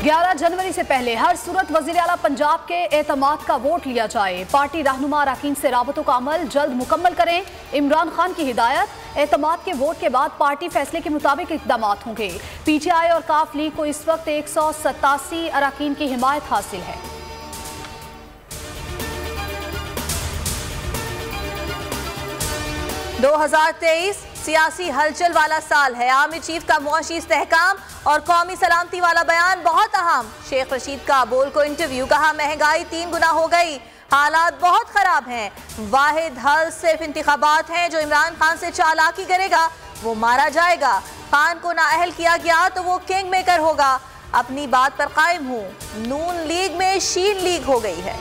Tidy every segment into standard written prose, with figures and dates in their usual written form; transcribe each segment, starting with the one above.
11 जनवरी से पहले हर सूरत वज़ीर आला पंजाब के एतमाद का वोट लिया जाए। पार्टी रहनुमा अरकान से राबतों का अमल जल्द मुकम्मल करें। इमरान खान की हिदायत। एतमाद के वोट के बाद पार्टी फैसले के मुताबिक इक़दाम होंगे। PTI और काफ लीग को इस वक्त 187 अरकान की हिमायत हासिल है। दो 2023 सियासी हलचल वाला साल है। आर्मी चीफ का मुआशी इस्तेहकाम और कौमी सलामती वाला बयान बहुत अहम। शेख रशीद का बोल को इंटरव्यू, कहा महंगाई 3 गुना हो गई, हालात बहुत खराब हैं। वाहिद हल सिर्फ इंतखाबात हैं। जो इमरान खान से चालाकी करेगा वो मारा जाएगा। खान को नाअहल किया गया तो वो किंग मेकर होगा। अपनी बात पर कायम हूँ। नून लीग में शीन लीग हो गई है।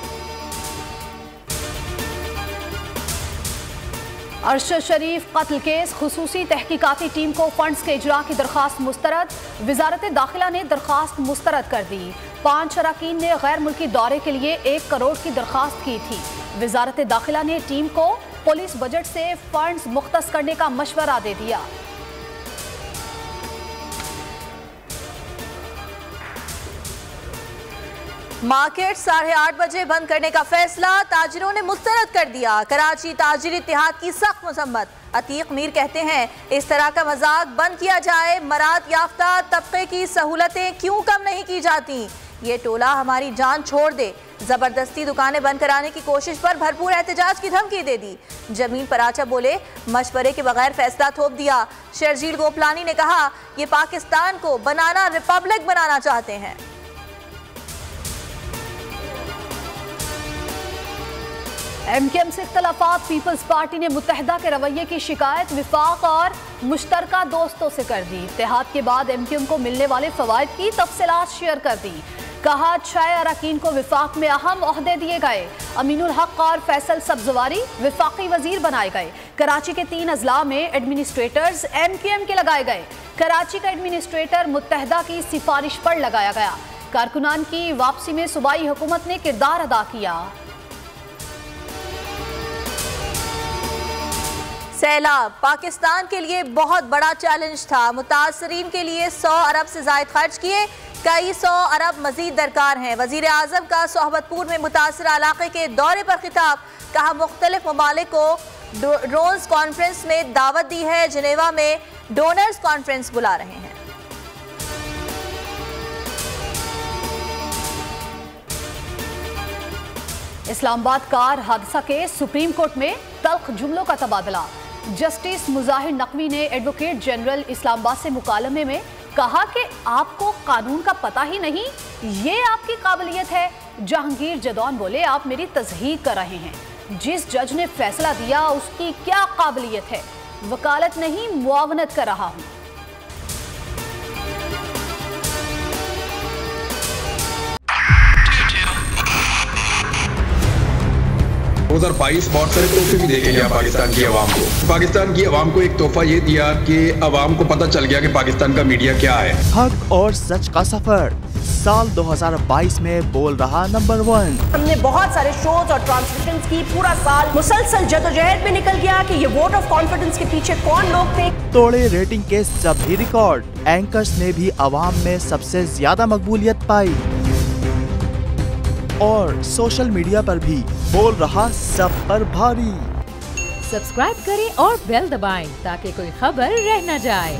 अरशद शरीफ कत्ल केस, खुसूसी तहकीकाती टीम को फंड्स के इजरा की दरखास्त मुस्तरद। वजारत दाखिला ने दरखास्त मुस्तरद कर दी। 5 अरकान ने गैर मुल्की दौरे के लिए 1 करोड़ की दरखास्त की थी। वजारत दाखिला ने टीम को पुलिस बजट से फंड्स मुख्तस करने का मशवरा दे दिया। मार्केट 8:30 बजे बंद करने का फैसला ताजिरों ने मुस्तरद कर दिया। कराची ताजिर इत्तेहाद की सख्त मजम्मत। अतीक मीर कहते हैं इस तरह का मजाक बंद किया जाए। मराद याफ्ता तबके की सहूलतें क्यों कम नहीं की जाती? ये टोला हमारी जान छोड़ दे। जबरदस्ती दुकानें बंद कराने की कोशिश पर भरपूर एहतजाज की धमकी दे दी। जमीन पराचा बोले मशवरे के बगैर फैसला थोप दिया। शर्जील गोपलानी ने कहा ये पाकिस्तान को बनाना रिपब्लिक बनाना चाहते हैं। MKM से इख्तलाफात, पीपल्स पार्टी ने मुत्तहिदा के रवैये की शिकायत विफाक और मुश्तरका दोस्तों से कर दी। इत्तेहाद के बाद MKM को मिलने वाले फवायद की तफसीलात शेयर कर दी। कहा 6 अरकान को विफाक में अहम ओहदे दिए गए। अमीनुल हक और फैसल सब्जवारी विफाकी वजीर बनाए गए। कराची के 3 अजला में एडमिनिस्ट्रेटर्स MKM के लगाए गए। कराची का एडमिनिस्ट्रेटर मुत्तहिदा की सिफारिश पर लगाया गया। कारकुनान की वापसी में सूबाई हुकूमत ने किरदार अदा किया। सैलाब पाकिस्तान के लिए बहुत बड़ा चैलेंज था। मुतासरीन के लिए 100 अरब से ज्यादा खर्च किए, कई 100 अरब मजीद दरकार हैं। वजीर आजम का सोहबतपुर में मुतासरा इलाके के दौरे पर खिताब, कहा मुख्तलिफ ममालिक को ड्रोन्स कॉन्फ्रेंस में दावत दी है। जिनेवा में डोनर्स कॉन्फ्रेंस बुला रहे हैं। इस्लामाबाद कार हादसा के सुप्रीम कोर्ट में तल्ख जुमलों का तबादला। जस्टिस मुजाहिर नकवी ने एडवोकेट जनरल इस्लामाबाद से मुकालमे में कहा कि आपको कानून का पता ही नहीं, ये आपकी काबिलियत है। जहांगीर जदौन बोले आप मेरी तज़हीक कर रहे हैं। जिस जज ने फैसला दिया उसकी क्या काबिलियत है? वकालत नहीं मुआवनत कर रहा हूं। 2022 बहुत सारे तोहफे भी देके गया पाकिस्तान की आवाम को। पाकिस्तान की आवाम को एक तोहफा ये दिया कि आवाम को पता चल गया कि पाकिस्तान का मीडिया क्या है। हक और सच का सफर साल 2022 में बोल रहा नंबर 1। हमने बहुत सारे शोज और ट्रांसमिशंस की। पूरा साल मुसलसल जदोजहद में निकल गया कि ये वोट ऑफ कॉन्फिडेंस के पीछे कौन लोग थे। तोड़े रेटिंग के सभी रिकॉर्ड। एंकर्स ने भी आवाम में सबसे ज्यादा मकबूलियत पाई और सोशल मीडिया पर भी बोल रहा सब पर भारी। सब्सक्राइब करें और बेल दबाएं ताकि कोई खबर रह न जाए।